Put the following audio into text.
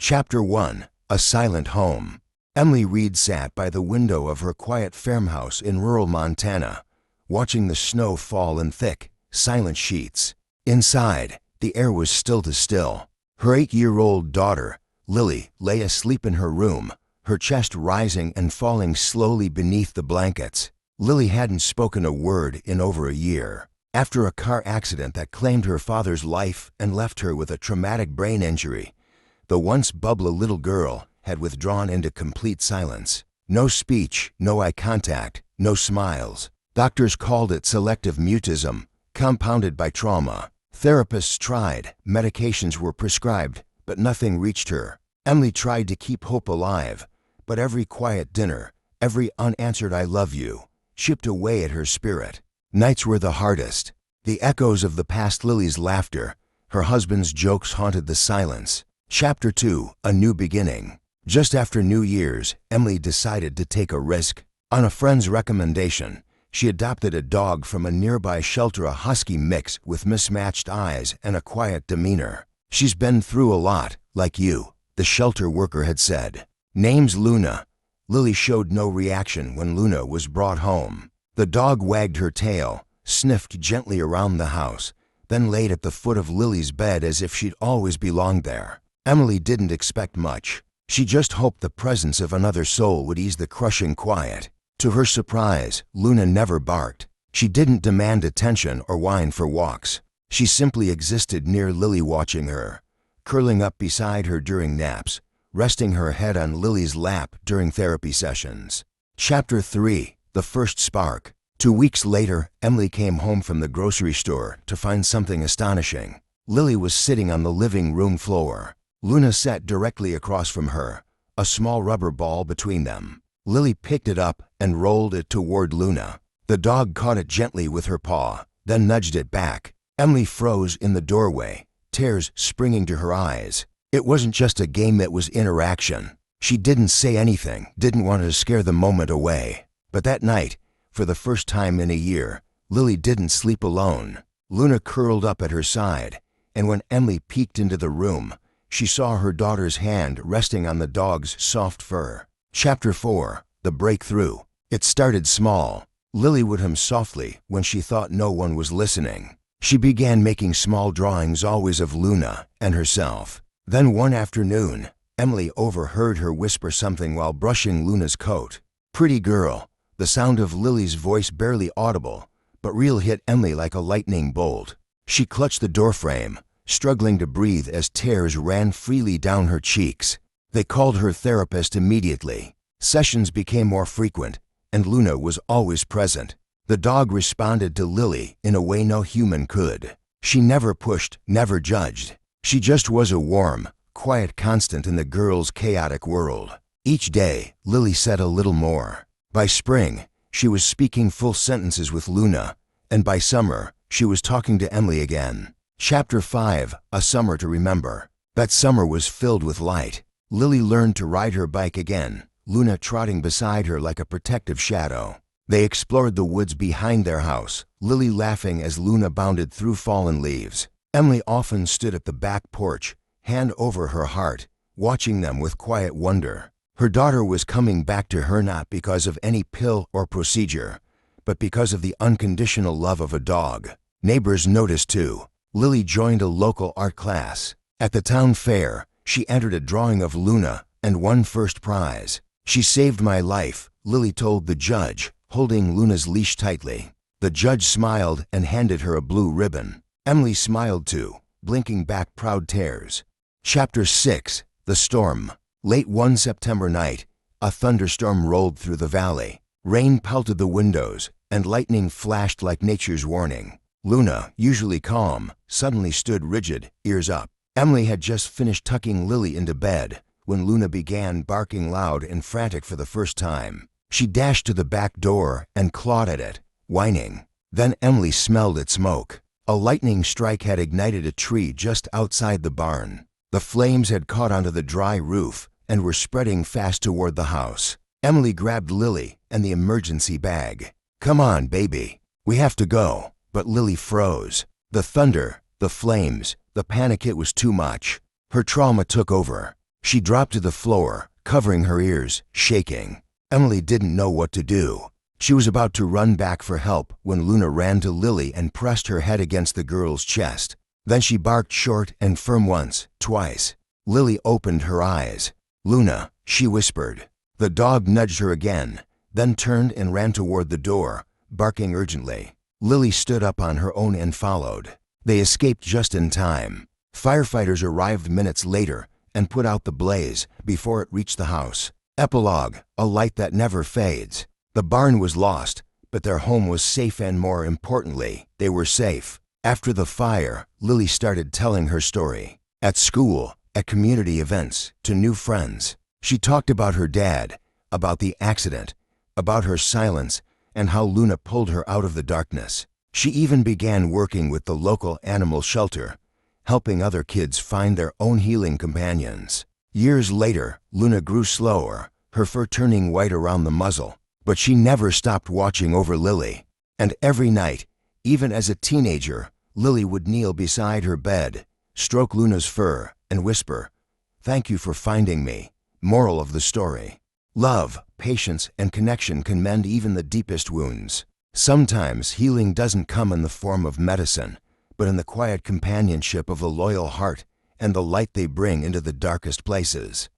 Chapter 1. A Silent Home. Emily Reed sat by the window of her quiet farmhouse in rural Montana, watching the snow fall in thick, silent sheets. Inside, the air was still to still. Her 8-year-old daughter, Lily, lay asleep in her room, her chest rising and falling slowly beneath the blankets. Lily hadn't spoken a word in over a year. After a car accident that claimed her father's life and left her with a traumatic brain injury, the once bubbly little girl had withdrawn into complete silence. No speech, no eye contact, no smiles. Doctors called it selective mutism, compounded by trauma. Therapists tried, medications were prescribed, but nothing reached her. Emily tried to keep hope alive, but every quiet dinner, every unanswered "I love you," chipped away at her spirit. Nights were the hardest. The echoes of the past Lily's laughter, her husband's jokes haunted the silence. Chapter 2. A New Beginning. Just after New Year's, Emily decided to take a risk. On a friend's recommendation, she adopted a dog from a nearby shelter, a husky mix with mismatched eyes and a quiet demeanor. "She's been through a lot, like you," the shelter worker had said. "Name's Luna." Lily showed no reaction when Luna was brought home. The dog wagged her tail, sniffed gently around the house, then laid at the foot of Lily's bed as if she'd always belonged there. Emily didn't expect much. She just hoped the presence of another soul would ease the crushing quiet. To her surprise, Luna never barked. She didn't demand attention or whine for walks. She simply existed near Lily, watching her, curling up beside her during naps, resting her head on Lily's lap during therapy sessions. Chapter 3. The First Spark. 2 weeks later, Emily came home from the grocery store to find something astonishing. Lily was sitting on the living room floor. Luna sat directly across from her, a small rubber ball between them. Lily picked it up and rolled it toward Luna. The dog caught it gently with her paw, then nudged it back. Emily froze in the doorway, tears springing to her eyes. It wasn't just a game, it was interaction. She didn't say anything, didn't want to scare the moment away. But that night, for the first time in a year, Lily didn't sleep alone. Luna curled up at her side, and when Emily peeked into the room, she saw her daughter's hand resting on the dog's soft fur. Chapter 4. The Breakthrough. It started small. Lily would hum softly when she thought no one was listening. She began making small drawings, always of Luna and herself. Then one afternoon, Emily overheard her whisper something while brushing Luna's coat. "Pretty girl." The sound of Lily's voice, barely audible, but real, hit Emily like a lightning bolt. She clutched the doorframe, struggling to breathe as tears ran freely down her cheeks. They called her therapist immediately. Sessions became more frequent, and Luna was always present. The dog responded to Lily in a way no human could. She never pushed, never judged. She just was a warm, quiet constant in the girl's chaotic world. Each day, Lily said a little more. By spring, she was speaking full sentences with Luna, and by summer, she was talking to Emily again. Chapter 5. A Summer to Remember. That summer was filled with light. Lily learned to ride her bike again, Luna trotting beside her like a protective shadow. They explored the woods behind their house, Lily laughing as Luna bounded through fallen leaves. Emily often stood at the back porch, hand over her heart, watching them with quiet wonder. Her daughter was coming back to her, not because of any pill or procedure, but because of the unconditional love of a dog. Neighbors noticed too. Lily joined a local art class. At the town fair, she entered a drawing of Luna and won first prize. "She saved my life," Lily told the judge, holding Luna's leash tightly. The judge smiled and handed her a blue ribbon. Emily smiled too, blinking back proud tears. Chapter 6. The Storm. Late one September night, a thunderstorm rolled through the valley. Rain pelted the windows, and lightning flashed like nature's warning. Luna, usually calm, suddenly stood rigid, ears up. Emily had just finished tucking Lily into bed when Luna began barking loud and frantic for the first time. She dashed to the back door and clawed at it, whining. Then Emily smelled its smoke. A lightning strike had ignited a tree just outside the barn. The flames had caught onto the dry roof and were spreading fast toward the house. Emily grabbed Lily and the emergency bag. "Come on, baby. We have to go." But Lily froze. The thunder, the flames, the panic, it was too much. Her trauma took over. She dropped to the floor, covering her ears, shaking. Emily didn't know what to do. She was about to run back for help when Luna ran to Lily and pressed her head against the girl's chest. Then she barked short and firm once, twice. Lily opened her eyes. "Luna," she whispered. The dog nudged her again, then turned and ran toward the door, barking urgently. Lily stood up on her own and followed. They escaped just in time. Firefighters arrived minutes later and put out the blaze before it reached the house. Epilogue, a light that never fades. The barn was lost, but their home was safe, and more importantly, they were safe. After the fire, Lily started telling her story. At school, at community events, to new friends. She talked about her dad, about the accident, about her silence, and how Luna pulled her out of the darkness. She even began working with the local animal shelter, helping other kids find their own healing companions. Years later, Luna grew slower, her fur turning white around the muzzle, but she never stopped watching over Lily. And every night, even as a teenager, Lily would kneel beside her bed, stroke Luna's fur, and whisper, "Thank you for finding me." Moral of the story: love, patience, and connection can mend even the deepest wounds. Sometimes healing doesn't come in the form of medicine, but in the quiet companionship of a loyal heart and the light they bring into the darkest places.